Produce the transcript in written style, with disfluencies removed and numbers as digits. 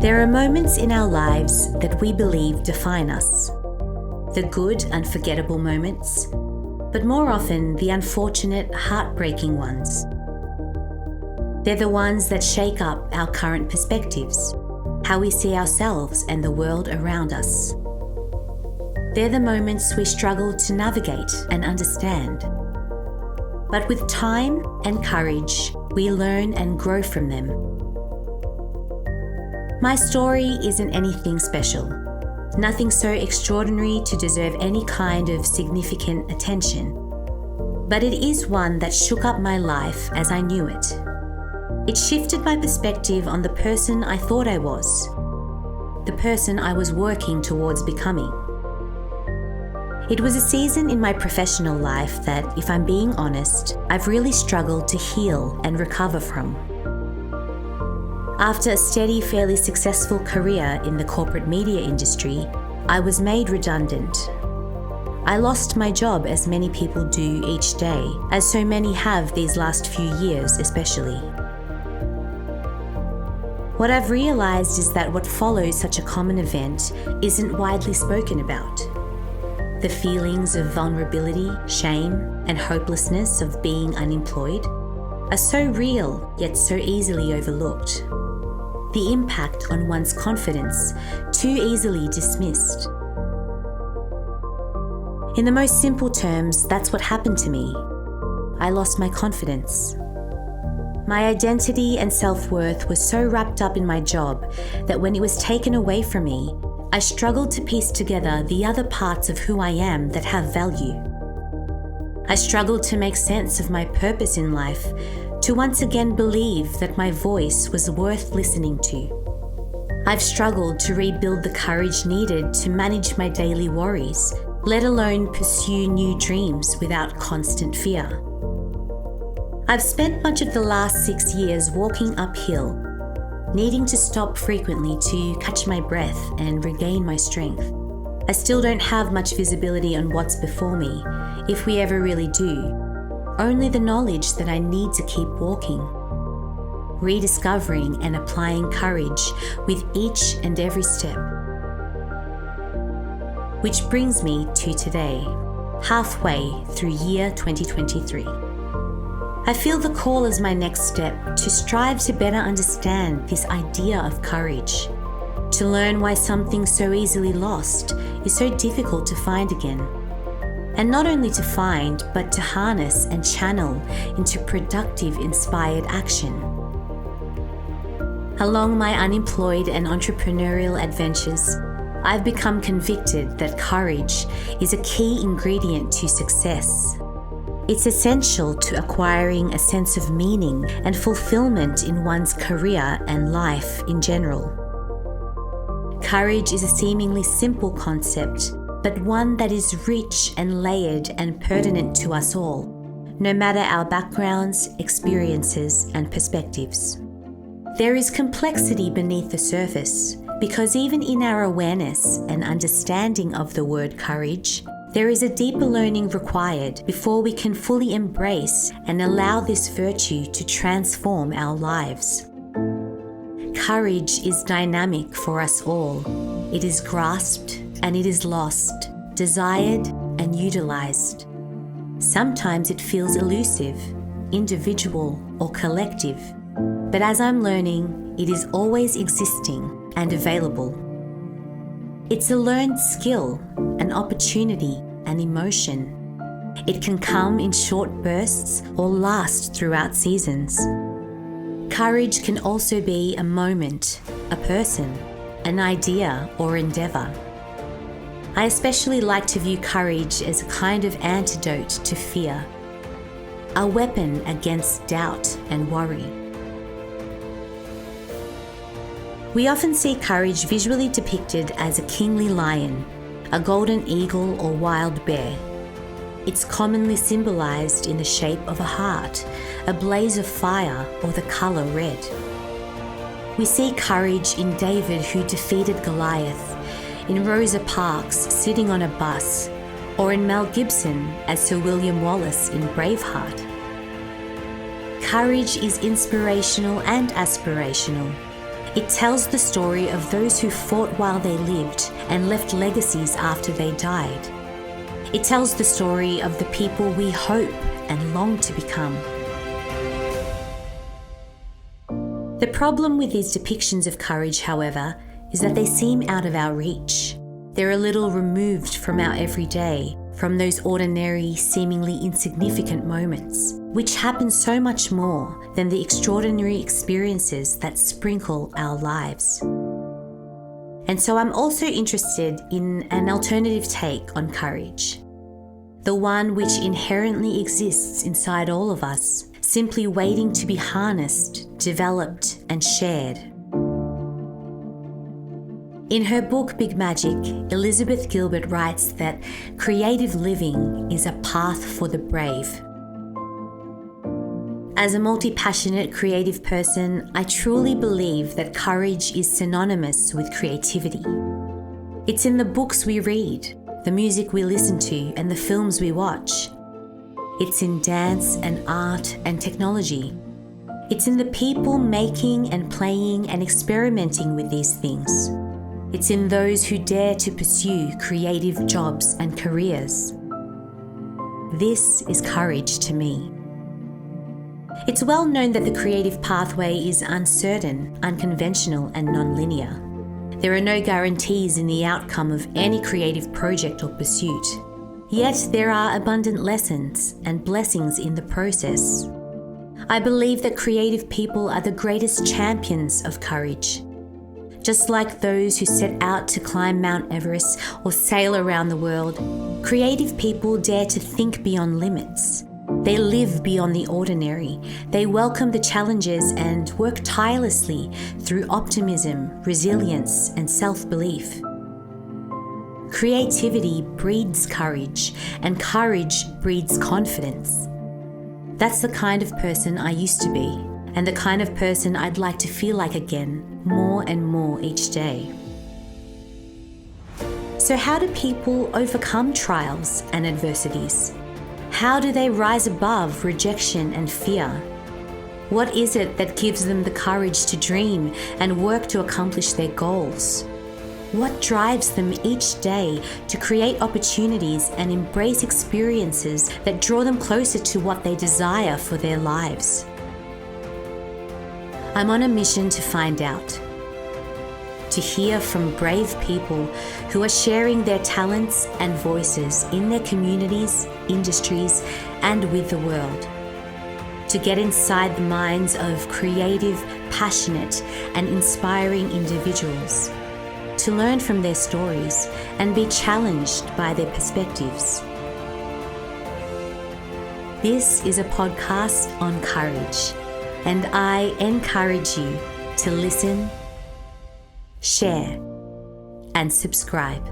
There are moments in our lives that we believe define us. The good, unforgettable moments, but more often the unfortunate, heartbreaking ones. They're the ones that shake up our current perspectives, how we see ourselves and the world around us. They're the moments we struggle to navigate and understand. But with time and courage, we learn and grow from them. My story isn't anything special, nothing so extraordinary to deserve any kind of significant attention. But it is one that shook up my life as I knew it. It shifted my perspective on the person I thought I was, the person I was working towards becoming. It was a season in my professional life that, if I'm being honest, I've really struggled to heal and recover from. After a steady, fairly successful career in the corporate media industry, I was made redundant. I lost my job, as many people do each day, as so many have these last few years especially. What I've realised is that what follows such a common event isn't widely spoken about. The feelings of vulnerability, shame, and hopelessness of being unemployed are so real yet so easily overlooked. The impact on one's confidence too easily dismissed. In the most simple terms, that's what happened to me. I lost my confidence. My identity and self-worth was so wrapped up in my job that when it was taken away from me, I struggled to piece together the other parts of who I am that have value. I struggled to make sense of my purpose in life, to once again believe that my voice was worth listening to. I've struggled to rebuild the courage needed to manage my daily worries, let alone pursue new dreams without constant fear. I've spent much of the last 6 years walking uphill, needing to stop frequently to catch my breath and regain my strength. I still don't have much visibility on what's before me, if we ever really do. Only the knowledge that I need to keep walking. Rediscovering and applying courage with each and every step. Which brings me to today, halfway through year 2023. I feel the call as my next step to strive to better understand this idea of courage, to learn why something so easily lost is so difficult to find again, and not only to find, but to harness and channel into productive, inspired action. Along my unemployed and entrepreneurial adventures, I've become convicted that courage is a key ingredient to success. It's essential to acquiring a sense of meaning and fulfilment in one's career and life in general. Courage is a seemingly simple concept, but one that is rich and layered and pertinent to us all, no matter our backgrounds, experiences, and perspectives. There is complexity beneath the surface, because even in our awareness and understanding of the word courage, there is a deeper learning required before we can fully embrace and allow this virtue to transform our lives. Courage is dynamic for us all. It is grasped and it is lost, desired and utilized. Sometimes it feels elusive, individual or collective, but as I'm learning, it is always existing and available. It's a learned skill, an opportunity, an emotion. It can come in short bursts or last throughout seasons. Courage can also be a moment, a person, an idea or endeavor. I especially like to view courage as a kind of antidote to fear, a weapon against doubt and worry. We often see courage visually depicted as a kingly lion, a golden eagle or wild bear. It's commonly symbolized in the shape of a heart, a blaze of fire, or the color red. We see courage in David, who defeated Goliath, in Rosa Parks sitting on a bus, or in Mel Gibson as Sir William Wallace in Braveheart. Courage is inspirational and aspirational. It tells the story of those who fought while they lived and left legacies after they died. It tells the story of the people we hope and long to become. The problem with these depictions of courage, however, is that they seem out of our reach. They're a little removed from our everyday, from those ordinary, seemingly insignificant moments, which happen so much more than the extraordinary experiences that sprinkle our lives. And so I'm also interested in an alternative take on courage, the one which inherently exists inside all of us, simply waiting to be harnessed, developed, and shared. In her book Big Magic, Elizabeth Gilbert writes that creative living is a path for the brave. As a multi-passionate creative person, I truly believe that courage is synonymous with creativity. It's in the books we read, the music we listen to, and the films we watch. It's in dance and art and technology. It's in the people making and playing and experimenting with these things. It's in those who dare to pursue creative jobs and careers. This is courage to me. It's well known that the creative pathway is uncertain, unconventional, and non-linear. There are no guarantees in the outcome of any creative project or pursuit. Yet there are abundant lessons and blessings in the process. I believe that creative people are the greatest champions of courage. Just like those who set out to climb Mount Everest or sail around the world, creative people dare to think beyond limits. They live beyond the ordinary. They welcome the challenges and work tirelessly through optimism, resilience, and self-belief. Creativity breeds courage, and courage breeds confidence. That's the kind of person I used to be, and the kind of person I'd like to feel like again, more and more each day. So how do people overcome trials and adversities? How do they rise above rejection and fear? What is it that gives them the courage to dream and work to accomplish their goals? What drives them each day to create opportunities and embrace experiences that draw them closer to what they desire for their lives? I'm on a mission to find out, to hear from brave people who are sharing their talents and voices in their communities, industries, and with the world. To get inside the minds of creative, passionate, and inspiring individuals. To learn from their stories and be challenged by their perspectives. This is a podcast on courage, and I encourage you to listen, share, and subscribe.